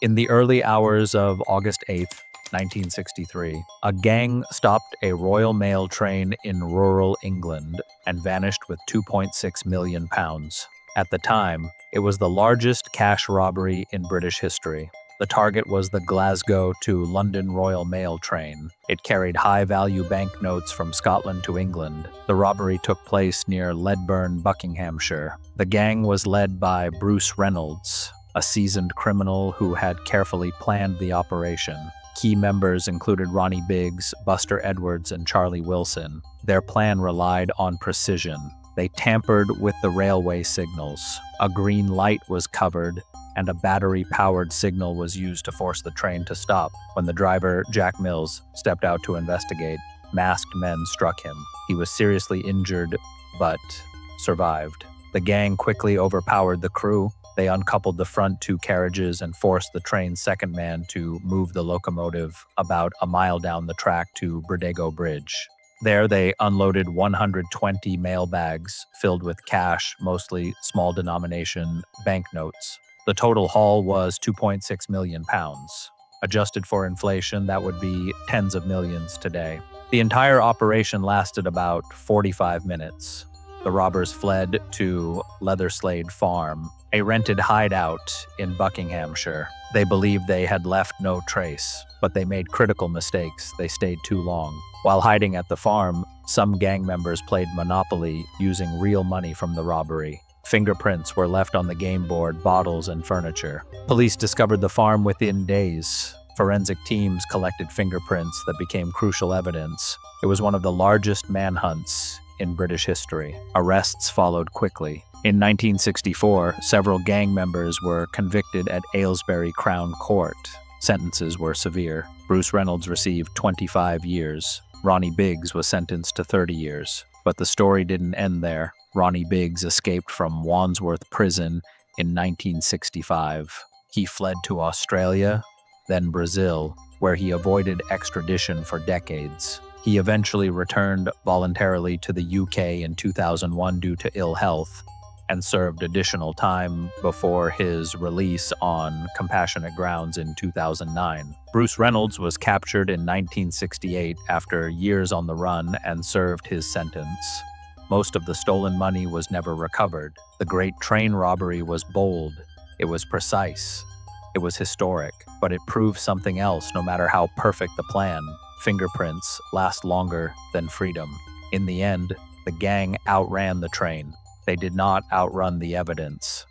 In the early hours of August 8th, 1963, a gang stopped a Royal Mail train in rural England and vanished with £2.6 million. At the time, it was the largest cash robbery in British history. The target was the Glasgow to London Royal Mail train. It carried high-value banknotes from Scotland to England. The robbery took place near Ledburn, Buckinghamshire. The gang was led by Bruce Reynolds, a seasoned criminal who had carefully planned the operation. Key members included Ronnie Biggs, Buster Edwards, and Charlie Wilson. Their plan relied on precision. They tampered with the railway signals. A green light was covered, and a battery-powered signal was used to force the train to stop. When the driver, Jack Mills, stepped out to investigate, masked men struck him. He was seriously injured, but survived. The gang quickly overpowered the crew. They uncoupled the front two carriages and forced the train's second man to move the locomotive about a mile down the track to Bridego Bridge. There, they unloaded 120 mailbags filled with cash, mostly small-denomination banknotes. The total haul was £2.6 million. Adjusted for inflation, that would be tens of millions today. The entire operation lasted about 45 minutes. The robbers fled to Leatherslade Farm, a rented hideout in Buckinghamshire. They believed they had left no trace, but they made critical mistakes. They stayed too long. While hiding at the farm, some gang members played Monopoly using real money from the robbery. Fingerprints were left on the game board, bottles, and furniture. Police discovered the farm within days. Forensic teams collected fingerprints that became crucial evidence. It was one of the largest manhunts in British history. Arrests followed quickly. In 1964, several gang members were convicted at Aylesbury Crown Court. Sentences were severe. Bruce Reynolds received 25 years. Ronnie Biggs was sentenced to 30 years. But the story didn't end there. Ronnie Biggs escaped from Wandsworth Prison in 1965. He fled to Australia, then Brazil, where he avoided extradition for decades. He eventually returned voluntarily to the UK in 2001 due to ill health, and served additional time before his release on compassionate grounds in 2009. Bruce Reynolds was captured in 1968 after years on the run and served his sentence. Most of the stolen money was never recovered. The great train robbery was bold. It was precise. It was historic, but it proved something else no matter how perfect the plan. Fingerprints last longer than freedom. In the end, the gang outran the train. They did not outrun the evidence.